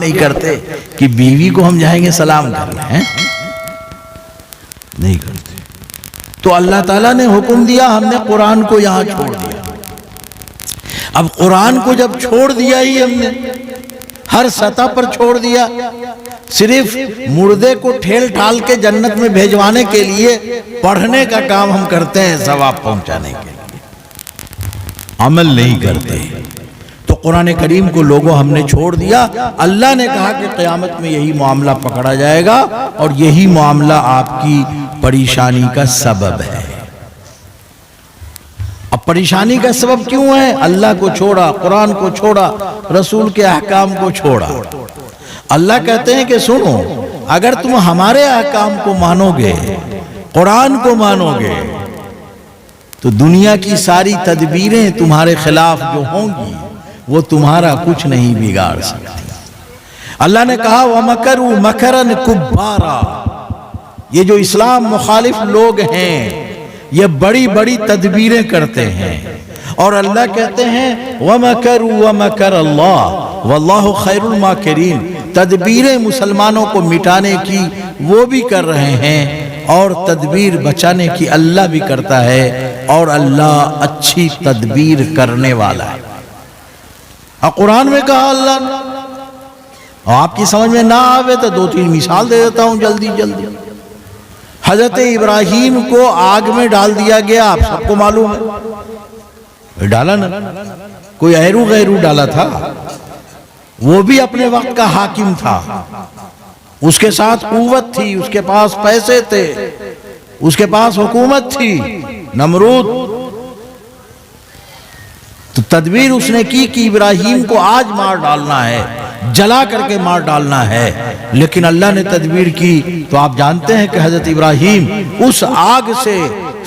نہیں کرتے کہ بیوی کو ہم جائیں گے سلام کرنے ہیں؟ نہیں کرتے۔ تو اللہ تعالیٰ نے حکم دیا، ہم نے قرآن کو یہاں چھوڑ دیا۔ اب قرآن کو جب چھوڑ دیا ہی ہم نے، ہر سطح پر چھوڑ دیا، صرف مردے کو ٹھیل ٹھال کے جنت میں بھیجوانے کے لیے پڑھنے کا کام ہم کرتے ہیں ثواب پہنچانے کے لیے، عمل نہیں کرتے۔ تو قرآن کریم کو لوگوں ہم نے چھوڑ دیا۔ اللہ نے کہا کہ قیامت میں یہی معاملہ پکڑا جائے گا اور یہی معاملہ آپ کی پریشانی کا سبب ہے۔ اب پریشانی کا سبب کیوں ہے؟ اللہ کو چھوڑا، قرآن کو چھوڑا، رسول کے احکام کو چھوڑا۔ اللہ کہتے ہیں کہ سنو، اگر تم ہمارے احکام کو مانو گے، قرآن کو مانو گے، تو دنیا کی ساری تدبیریں تمہارے خلاف جو ہوں گی وہ تمہارا کچھ نہیں بگاڑ سکتی۔ اللہ نے کہا وَمَكَرُوا مَكَرًا كُبَّارًا، یہ جو اسلام مخالف لوگ ہیں یہ بڑی بڑی تدبیریں کرتے ہیں، اور اللہ کہتے ہیں وَمَكَرُوا وَمَكَرَ اللَّهُ وَاللَّهُ خَيْرُ الْمَاكِرِينَ، تدبیریں مسلمانوں کو مٹانے کی وہ بھی کر رہے ہیں اور تدبیر بچانے کی اللہ بھی کرتا ہے، اور اللہ اچھی تدبیر کرنے والا ہے۔ اور قرآن میں کہا اللہ نے، اور آپ کی سمجھ میں نہ آوے تو دو تین مثال دے دیتا ہوں جلدی جلدی۔ حضرت ابراہیم کو آگ میں ڈال دیا گیا، آپ سب کو معلوم ہے، ڈالا نا، کوئی ایرو غیرو ڈالا تھا، وہ بھی اپنے وقت کا حاکم تھا، اس کے ساتھ قوت تھی، اس کے پاس پیسے تھے، اس کے پاس حکومت تھی، نمرود۔ تو تدبیر اس نے کی کہ ابراہیم کو آج مار ڈالنا ہے، جلا کر کے مار ڈالنا ہے، لیکن اللہ نے تدبیر کی تو آپ جانتے ہیں کہ حضرت ابراہیم اس آگ سے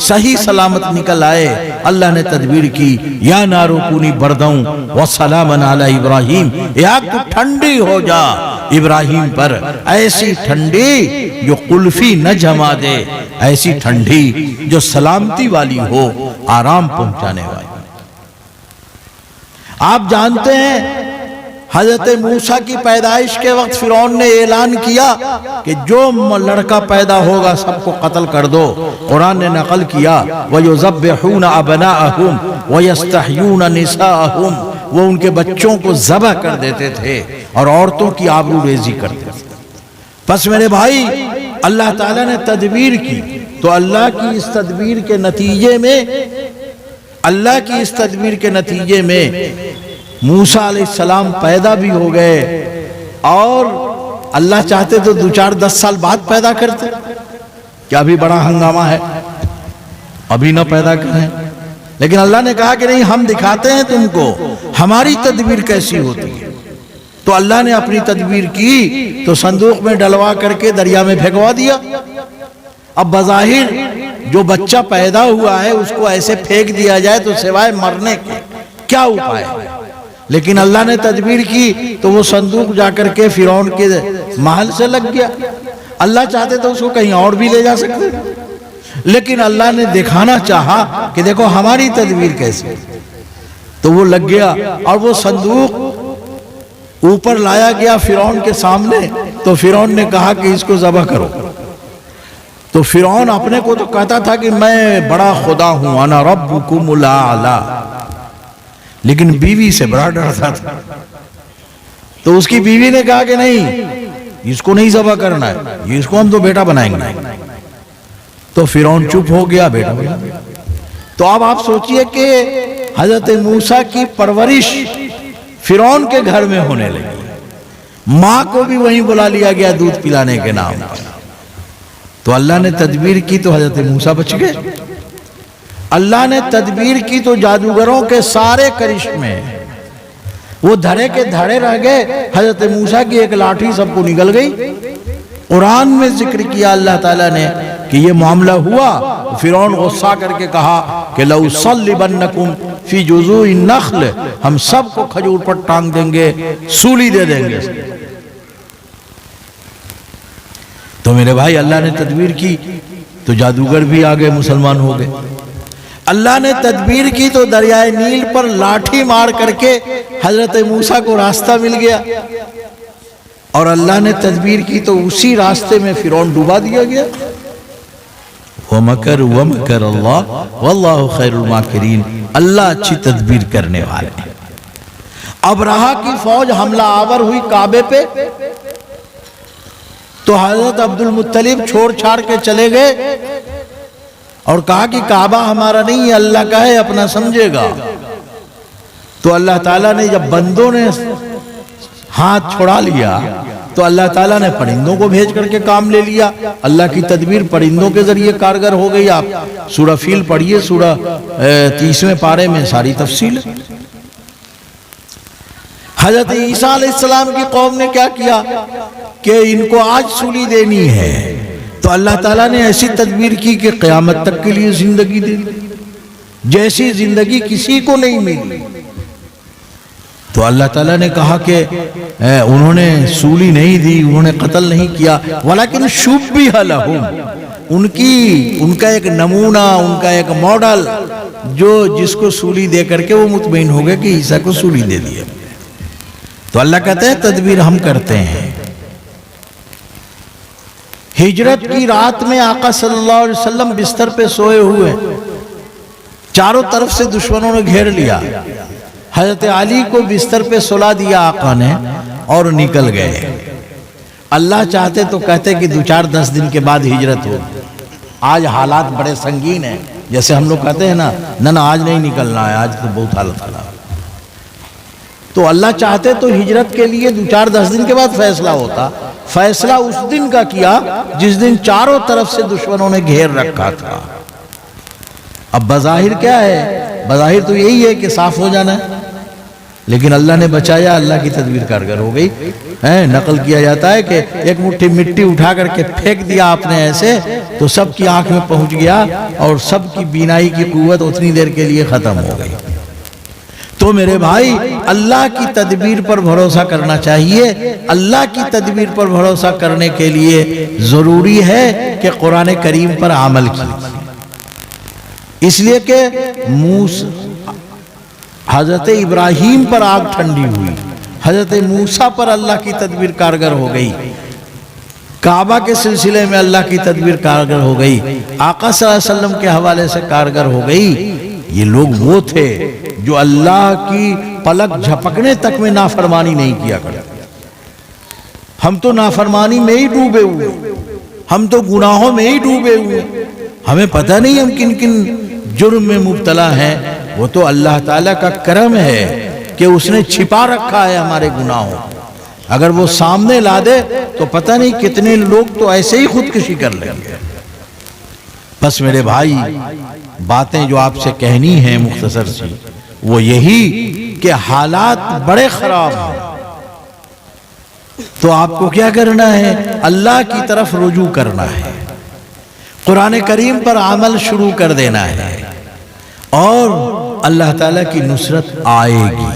صحیح سلامت نکل آئے۔ اللہ نے تدبیر کی یا نارو کونی بردوں وسلام علی ابراہیم، یا آگ تو ٹھنڈی ہو جا ابراہیم پر، ایسی ٹھنڈی جو قلفی نہ جما دے، ایسی ٹھنڈی جو سلامتی والی ہو، آرام پہنچانے والی۔ آپ جانتے ہیں حضرت موسیٰ کی پیدائش کے وقت فرعون نے اعلان کیا کہ جو لڑکا پیدا ہوگا سب کو قتل کر دو۔ قرآن نے نقل کیا وَيُذَبِّحُونَ أَبْنَاءَهُمْ وَيَسْتَحْيُونَ نِسَاءَهُمْ، وہ ان کے بچوں کو ذبح کر دیتے تھے اور عورتوں کی آبرو ریزی کرتے تھے۔ پس میرے بھائی، اللہ تعالیٰ نے تدبیر کی تو اللہ کی اس تدبیر کے نتیجے میں موسیٰ علیہ السلام پیدا بھی ہو گئے، اور اللہ چاہتے تو 2-4-10 سال بعد پیدا کرتے، کیا ابھی بڑا ہنگامہ ہے، ابھی نہ پیدا کریں، لیکن اللہ نے کہا کہ نہیں، ہم دکھاتے ہیں تم کو ہماری تدبیر کیسی ہوتی ہے۔ تو اللہ نے اپنی تدبیر کی تو صندوق میں ڈلوا کر کے دریا میں پھینکوا دیا۔ اب بظاہر جو بچہ پیدا ہوا ہے اس کو ایسے پھینک دیا جائے تو سوائے مرنے کے کیا اپائے، لیکن اللہ نے تدبیر کی تو وہ صندوق جا کر کے فرعون کے محل سے لگ گیا۔ اللہ چاہتے تو اس کو کہیں اور بھی لے جا سکتے، لیکن اللہ نے دکھانا چاہا کہ دیکھو ہماری تدبیر کیسے، تو وہ لگ گیا، اور وہ صندوق اوپر لایا گیا فرعون کے سامنے، تو فرعون نے کہا کہ اس کو ذبح کرو۔ تو فرعون اپنے کو تو کہتا تھا کہ میں بڑا خدا ہوں، انا ربکم الاعلی، لیکن بیوی سے بڑا ڈرتا تھا۔ تو اس کی بیوی نے کہا کہ نہیں، اس کو نہیں ذبح کرنا ہے، اس کو ہم تو بیٹا بنائیں گے۔ تو فرعون چپ ہو گیا، بیٹا بنا۔ تو اب آپ سوچئے کہ حضرت موسیٰ کی پرورش فرعون کے گھر میں ہونے لگی، ماں کو بھی وہیں بلا لیا گیا دودھ پلانے کے نام پر۔ تو اللہ نے تدبیر کی تو حضرت موسیٰ بچ گئے۔ اللہ نے تدبیر کی تو جادوگروں کے سارے کرشمے وہ دھڑے کے دھڑے رہ گئے، حضرت موسیٰ کی ایک لاٹھی سب کو نگل گئی۔ قرآن میں ذکر کیا اللہ تعالیٰ نے کہ یہ معاملہ ہوا۔ فرعون غصہ کر کے کہا کہ لَأُصَلِّبَنَّكُمْ فِي جُذُوعِ النَّخْلِ، ہم سب کو کھجور پر ٹانگ دیں گے، سولی دے دیں گے۔ تو میرے بھائی، اللہ نے تدبیر کی تو جادوگر بھی آگے مسلمان ہو گئے۔ اللہ نے تدبیر کی تو دریائے نیل پر لاٹھی مار کر کے حضرت موسیٰ کو راستہ مل گیا۔ اور اللہ نے تدبیر کی تو اسی راستے میں فرعون ڈوبا دیا گیا. وَمَكَرُوا وَمَكَرَ اللَّهُ وَاللَّهُ خَيْرُ الْمَاكِرِينَ. اللہ اچھی تدبیر کرنے والے ہیں. ابرہہ کی فوج حملہ آور ہوئی کعبے پہ تو حضرت عبد المطلب چھوڑ چھاڑ کے چلے گئے اور کہا کہ کعبہ ہمارا نہیں ہے، اللہ کا ہے، اپنا سمجھے گا. تو اللہ تعالیٰ نے جب بندوں نے ہاتھ چھوڑا لیا تو اللہ تعالیٰ نے پرندوں کو بھیج کر کے کام لے لیا. اللہ کی تدبیر پرندوں کے ذریعے کارگر ہو گئی. آپ سورہ فیل پڑھیے، سورہ 30ویں پارے میں ساری تفصیل ہے. حضرت عیسیٰ علیہ السلام کی قوم نے کیا کیا کہ ان کو آج سولی دینی ہے، تو اللہ تعالیٰ نے ایسی تدبیر کی کہ قیامت تک کے لیے زندگی دے دی، جیسی زندگی کسی کو نہیں ملی. تو اللہ تعالیٰ نے کہا کہ انہوں نے سولی نہیں دی، انہوں نے قتل نہیں کیا، ولیکن شُبِّہَ لَهُمْ، ان کا ایک نمونہ، ان کا ایک ماڈل جو جس کو سولی دے کر کے وہ مطمئن ہو گئے کہ عیسیٰ کو سولی دے دیا. تو اللہ کہتے ہیں تدبیر ہم کرتے ہیں. ہجرت کی رات میں آقا صلی اللہ علیہ وسلم بستر پہ سوئے ہوئے، چاروں طرف سے دشمنوں نے گھیر لیا. حضرت علی کو بستر پہ سلا دیا آقا نے اور نکل گئے. اللہ چاہتے تو کہتے کہ 2-4-10 دن کے بعد ہجرت ہو. آج حالات بڑے سنگین ہیں، جیسے ہم لوگ کہتے ہیں نا آج نہیں نکلنا ہے، آج تو بہت حالت خراب. تو اللہ چاہتے تو ہجرت کے لیے 2-4-10 دن کے بعد فیصلہ ہوتا. فیصلہ اس دن کا کیا جس دن چاروں طرف سے دشمنوں نے گھیر رکھا تھا. اب بظاہر کیا ہے؟ بظاہر تو یہی ہے کہ صاف ہو جانا ہے، لیکن اللہ نے بچایا، اللہ کی تدبیر کارگر ہو گئی. نقل کیا جاتا ہے کہ ایک مٹھی مٹی اٹھا کر کے پھینک دیا آپ نے ایسے تو سب کی آنکھ میں پہنچ گیا اور سب کی بینائی کی قوت اتنی دیر کے لیے ختم ہو گئی. تو میرے بھائی اللہ کی تدبیر پر بھروسہ کرنا چاہیے. اللہ کی تدبیر پر بھروسہ کرنے کے لیے ضروری ہے کہ قرآن کریم پر عمل کیجیے. اس لیے کہ حضرت ابراہیم پر آگ ٹھنڈی ہوئی، حضرت موسیٰ پر اللہ کی تدبیر کارگر ہو گئی، کعبہ کے سلسلے میں اللہ کی تدبیر کارگر ہو گئی، آقا صلی اللہ علیہ وسلم کے حوالے سے کارگر ہو گئی. یہ لوگ وہ تھے جو اللہ کی پلک جھپکنے تک میں نافرمانی نہیں کیا کرتے. ہم تو نافرمانی میں ہی ڈوبے ہوئے، ہم تو گناہوں میں ہی ڈوبے ہوئے، ہمیں پتہ نہیں ہم کن کن جرم میں مبتلا ہیں. وہ تو اللہ تعالیٰ کا کرم ہے کہ اس نے چھپا رکھا ہے ہمارے گناہوں. اگر وہ سامنے لا دے تو پتہ نہیں کتنے لوگ تو ایسے ہی خودکشی کر لیں گے. بس میرے بھائی باتیں جو آپ سے کہنی ہیں مختصر سی وہ یہی کہ حالات بڑے خراب ہیں، تو آپ کو کیا کرنا ہے؟ اللہ کی طرف رجوع کرنا ہے، قرآن کریم پر عمل شروع کر دینا ہے اور اللہ تعالیٰ کی نصرت آئے گی.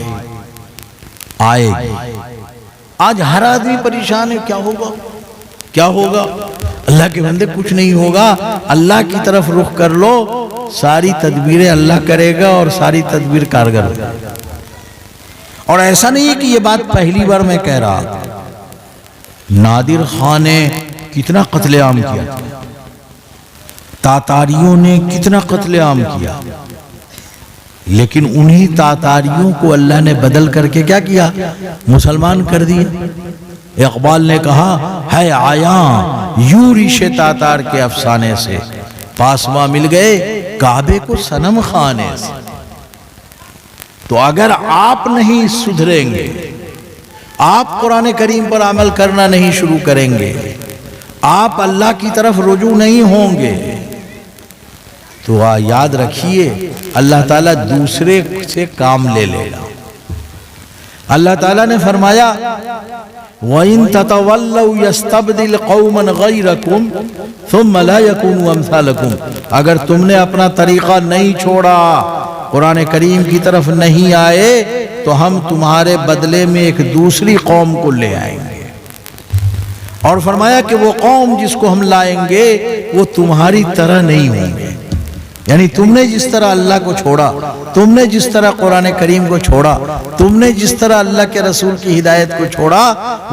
آج ہر آدمی پریشان ہے، کیا ہوگا؟ اللہ کے بندے کچھ نہیں ہوگا. اللہ کی طرف رخ کر لو، ساری تدبیریں اللہ کرے گا اور ساری تدبیر کارگر ہوگا. اور ایسا نہیں ہے کہ یہ بات پہلی بار میں کہہ رہا تھا. نادر خان نے کتنا قتل عام کیا، تاتاریوں نے کتنا قتل عام کیا، لیکن انہی تاتاریوں کو اللہ نے بدل کر کے کیا کیا؟ مسلمان کر دیا. اقبال نے کہا ہے آیاں یوں ریشے تاتار کے افسانے سے، پاسما مل گئے کعبے کو صنم خانے سے. تو اگر آپ نہیں سدھریں گے، آپ قرآن کریم پر عمل کرنا نہیں شروع کریں گے، آپ اللہ کی طرف رجوع نہیں ہوں گے، تو یاد رکھیے اللہ تعالیٰ دوسرے سے کام لے لے گا. اللہ تعالیٰ نے فرمایا وَإِن تَتَوَلَّوْا يَسْتَبْدِلْ قَوْمًا غَيْرَكُمْ ثُمَّ لَا يَكُونُوا أَمْثَالَكُمْ. اگر تم نے اپنا طریقہ نہیں چھوڑا، قرآن کریم کی طرف نہیں آئے، تو ہم تمہارے بدلے میں ایک دوسری قوم کو لے آئیں گے. اور فرمایا کہ وہ قوم جس کو ہم لائیں گے وہ تمہاری طرح نہیں ہوں گے، یعنی تم نے جس طرح اللہ کو چھوڑا، تم نے جس طرح قرآن کریم کو چھوڑا، تم نے جس طرح اللہ کے رسول کی ہدایت کو چھوڑا،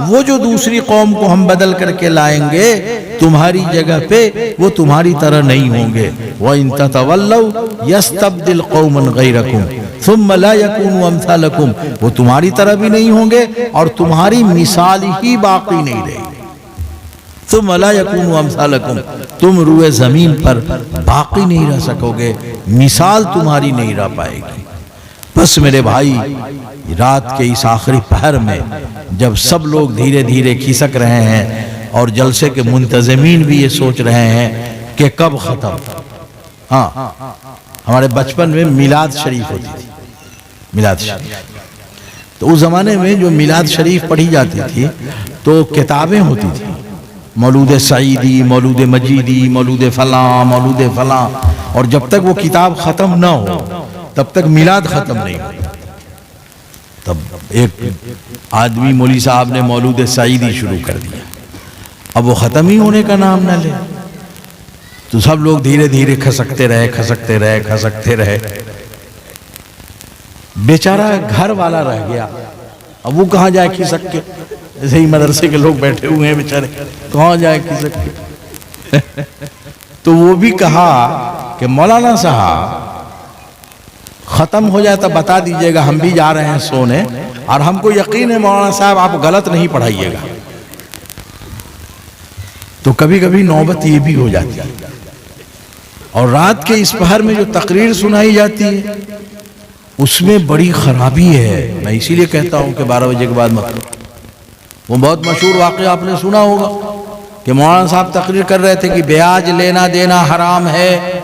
وہ جو دوسری قوم کو ہم بدل کر کے لائیں گے تمہاری جگہ پہ، وہ تمہاری طرح نہیں ہوں گے۔ وَإِن تَتَوَلَّوْا يَسْتَبْدِلْ قَوْمًا غَيْرَكُمْ ثُمَّ لَا يَكُونُوا أَمْثَالَكُمْ، وہ تمہاری طرح بھی نہیں ہوں گے اور تمہاری مثال ہی باقی نہیں رہے گی۔ ثُمَّ لَا يَكُونُوا أَمْثَالَكُمْ، تم روئے زمین پر باقی نہیں رہ سکو گے، مثال تمہاری نہیں رہ پائے گی۔ بس میرے بھائی، رات کے اس آخری پہر میں جب سب لوگ دھیرے دھیرے کھسک رہے ہیں اور جلسے کے منتظمین بھی یہ سوچ رہے ہیں کہ کب ختم۔ ہاں، ہمارے بچپن میں میلاد شریف ہوتی تھی، میلاد شریف، تو اس زمانے میں جو میلاد شریف پڑھی جاتی تھی تو کتابیں ہوتی تھی، مولود سعیدی، مولود مجیدی، مولود فلاں، مولود فلاں، اور جب تک وہ کتاب ختم نہ ہو تب تک میلاد ختم نہیں ہو۔ تب ایک آدمی مولوی صاحب نے مولود سعیدی شروع کر دیا، اب وہ ختم ہی ہونے کا نام نہ لے، تو سب لوگ دھیرے دھیرے کھسکتے رہے، بیچارہ گھر والا رہ گیا، اب وہ کہاں جائے کھسک کے، ایسے ہی مدرسے کے لوگ بیٹھے ہوئے ہیں بیچارے، کہاں جائے کھسک کے۔ تو وہ بھی کہا کہ مولانا صاحب ختم ہو جائے تو بتا دیجئے گا، ہم بھی جا رہے ہیں سونے، اور ہم کو یقین ہے مولانا صاحب آپ غلط نہیں پڑھائیے گا۔ تو کبھی کبھی نوبت یہ بھی ہو جاتی ہے، اور رات کے اس پہر میں جو تقریر سنائی جاتی ہے اس میں بڑی خرابی ہے۔ میں اسی لیے کہتا ہوں کہ 12 بجے کے بعد مت کرو۔ وہ بہت مشہور واقعہ آپ نے سنا ہوگا کہ مولانا صاحب تقریر کر رہے تھے کہ بیاج لینا دینا حرام ہے،